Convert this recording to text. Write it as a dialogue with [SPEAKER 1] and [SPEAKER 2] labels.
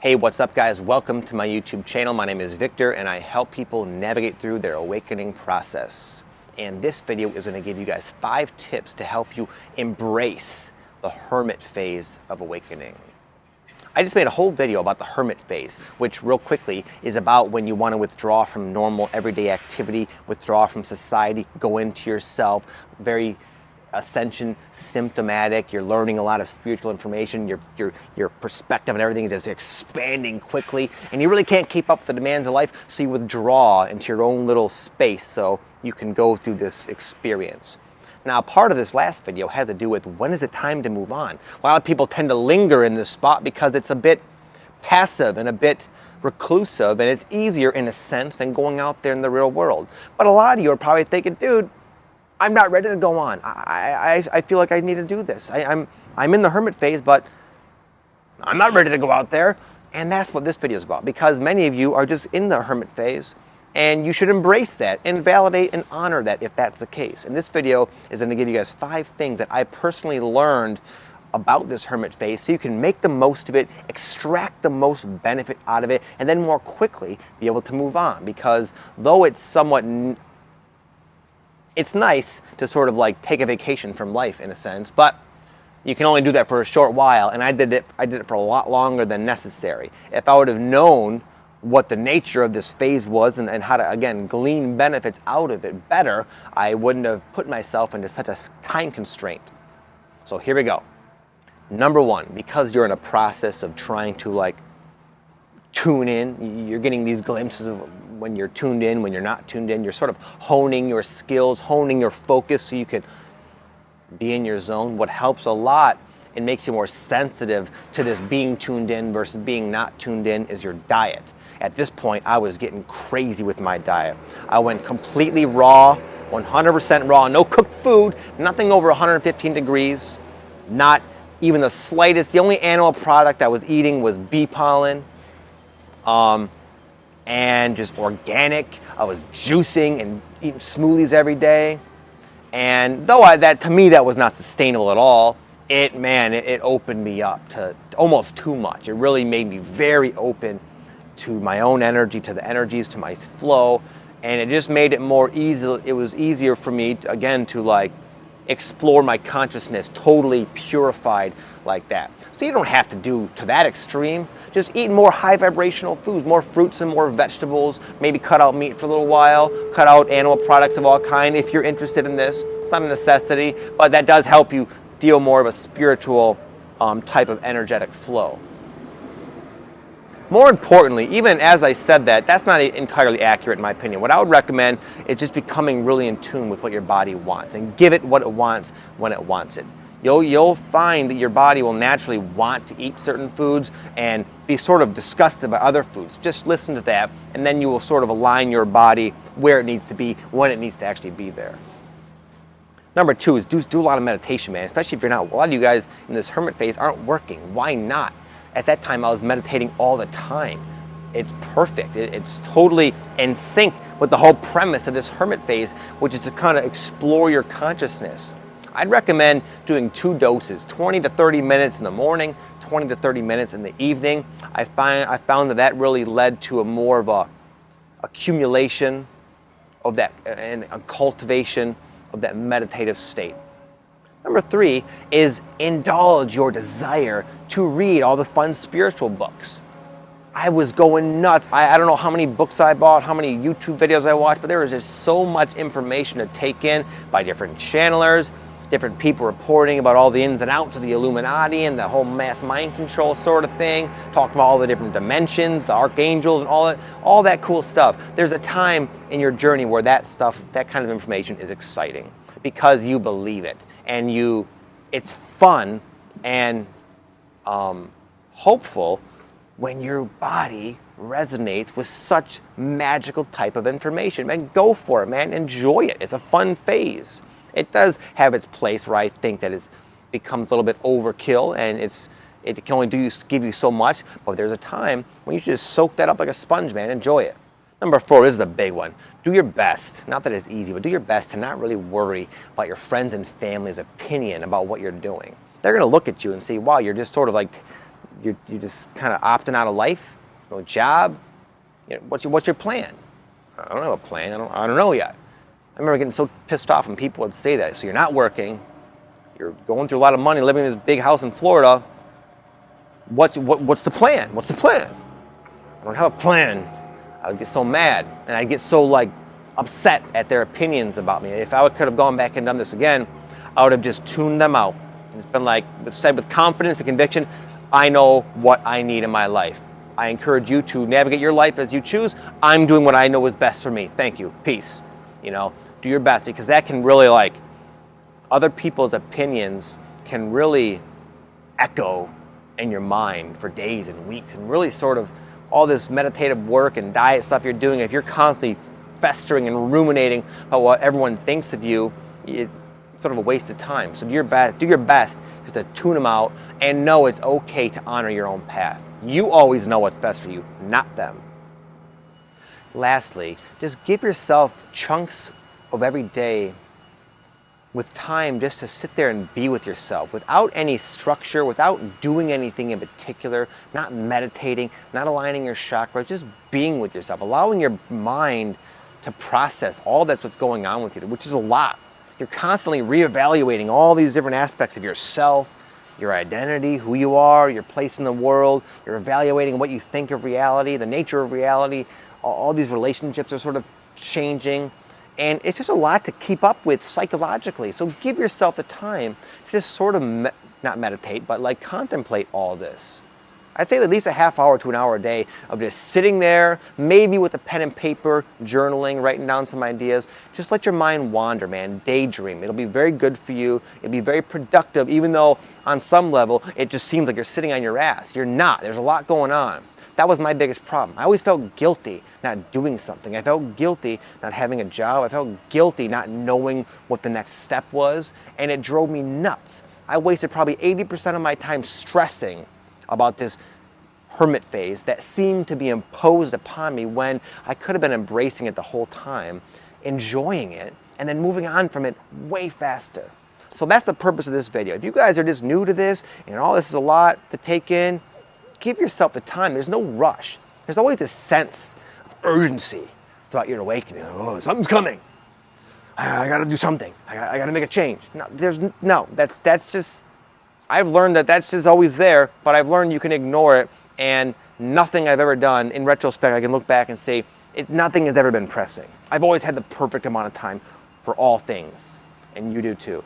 [SPEAKER 1] Hey, what's up guys? Welcome to my YouTube channel. My name is Victor and I help people navigate through their awakening process. And this video is going to give you guys 5 tips to help you embrace the hermit phase of awakening. I just made a whole video about the hermit phase, which real quickly is about when you want to withdraw from normal everyday activity, withdraw from society, go into yourself, very Ascension symptomatic. You're learning a lot of spiritual information. Your perspective and everything is just expanding quickly, and you really can't keep up with the demands of life, so you withdraw into your own little space so you can go through this experience. Now, part of this last video had to do with when is it time to move on. A lot of people tend to linger in this spot because it's a bit passive and a bit reclusive, and it's easier in a sense than going out there in the real world. But a lot of you are probably thinking, dude, I'm not ready to go on. I feel like I need to do this. I'm in the hermit phase, but I'm not ready to go out there. And that's what this video is about, because many of you are just in the hermit phase, and you should embrace that and validate and honor that if that's the case. And this video is going to give you guys 5 things that I personally learned about this hermit phase so you can make the most of it, extract the most benefit out of it, and then more quickly be able to move on. Because though it's somewhat it's nice to sort of like take a vacation from life in a sense, but you can only do that for a short while, and I did it for a lot longer than necessary. If I would have known what the nature of this phase was and how to, again, glean benefits out of it better, I wouldn't have put myself into such a time constraint. So here we go. Number 1, because you're in a process of trying to like tune in, you're getting these glimpses of when you're tuned in, when you're not tuned in. You're sort of honing your skills, honing your focus so you can be in your zone. What helps a lot and makes you more sensitive to this being tuned in versus being not tuned in is your diet. At this point, I was getting crazy with my diet. I went completely raw, 100% raw, no cooked food, nothing over 115 degrees, not even the slightest. The only animal product I was eating was bee pollen. And just organic. I was juicing and eating smoothies every day. And though to me that was not sustainable at all, it opened me up to almost too much. It really made me very open to my own energy, to the energies, to my flow, and it just made it more easy. It was easier for me again to like explore my consciousness, totally purified like that. So you don't have to do to that extreme. Just eat more high vibrational foods, more fruits and more vegetables, maybe cut out meat for a little while, cut out animal products of all kind if you're interested in this. It's not a necessity, but that does help you feel more of a spiritual type of energetic flow. More importantly, even as I said that, that's not entirely accurate in my opinion. What I would recommend is just becoming really in tune with what your body wants and give it what it wants when it wants it. You'll find that your body will naturally want to eat certain foods and be sort of disgusted by other foods. Just listen to that, and then you will sort of align your body where it needs to be, when it needs to actually be there. Number 2 is do a lot of meditation, man. Especially if you're not. A lot of you guys in this hermit phase aren't working. Why not? At that time, I was meditating all the time. It's perfect. It's totally in sync with the whole premise of this hermit phase, which is to kind of explore your consciousness. I'd recommend doing 2 doses, 20 to 30 minutes in the morning, 20 to 30 minutes in the evening. I found that really led to a more of a accumulation of that and a cultivation of that meditative state. Number 3 is indulge your desire to read all the fun spiritual books. I was going nuts. I don't know how many books I bought, how many YouTube videos I watched, but there was just so much information to take in by different channelers, different people reporting about all the ins and outs of the Illuminati and the whole mass mind control sort of thing, talking about all the different dimensions, the archangels, and all that cool stuff. There's a time in your journey where that stuff, that kind of information is exciting because you believe it and it's fun and hopeful when your body resonates with such magical type of information. Man, go for it, man. Enjoy it. It's a fun phase. It does have its place where I think that it becomes a little bit overkill and it can only give you so much, but there's a time when you should just soak that up like a sponge, man. Enjoy it. Number 4, this is the big one. Do your best, not that it's easy, but do your best to not really worry about your friends and family's opinion about what you're doing. They're going to look at you and say, wow, you're just sort of like You just kind of opting out of life, no job. You know, what's your plan? I don't have a plan. I don't know yet. I remember getting so pissed off when people would say that. So you're not working, you're going through a lot of money, living in this big house in Florida. What's the plan? What's the plan? I don't have a plan. I would get so mad, and I'd get so like upset at their opinions about me. If I could have gone back and done this again, I would have just tuned them out. It's been like said with confidence and conviction, I know what I need in my life. I encourage you to navigate your life as you choose. I'm doing what I know is best for me. Thank you. Peace. You know, do your best, because that can really, like, other people's opinions can really echo in your mind for days and weeks, and really sort of all this meditative work and diet stuff you're doing, if you're constantly festering and ruminating about what everyone thinks of you, it's sort of a waste of time. So do your best just to tune them out and know it's okay to honor your own path. You always know what's best for you, not them. Lastly, just give yourself chunks of every day with time just to sit there and be with yourself without any structure, without doing anything in particular, not meditating, not aligning your chakras, just being with yourself, allowing your mind to process all that's what's going on with you, which is a lot. You're constantly reevaluating all these different aspects of yourself, your identity, who you are, your place in the world. You're evaluating what you think of reality, the nature of reality. All these relationships are sort of changing. And it's just a lot to keep up with psychologically. So give yourself the time to just sort of, not meditate, but like contemplate all this. I'd say at least a half hour to an hour a day of just sitting there, maybe with a pen and paper, journaling, writing down some ideas. Just let your mind wander, man. Daydream. It'll be very good for you. It'll be very productive, even though on some level it just seems like you're sitting on your ass. You're not. There's a lot going on. That was my biggest problem. I always felt guilty not doing something. I felt guilty not having a job. I felt guilty not knowing what the next step was, and it drove me nuts. I wasted probably 80% of my time stressing about this hermit phase that seemed to be imposed upon me when I could have been embracing it the whole time, enjoying it, and then moving on from it way faster. So that's the purpose of this video. If you guys are just new to this and all this is a lot to take in, give yourself the time. There's no rush. There's always this sense of urgency throughout your awakening. Oh, something's coming. I got to do something. I got to make a change. That's just, I've learned that that's just always there, but I've learned you can ignore it, and nothing I've ever done, in retrospect, I can look back and say, nothing has ever been pressing. I've always had the perfect amount of time for all things, and you do too.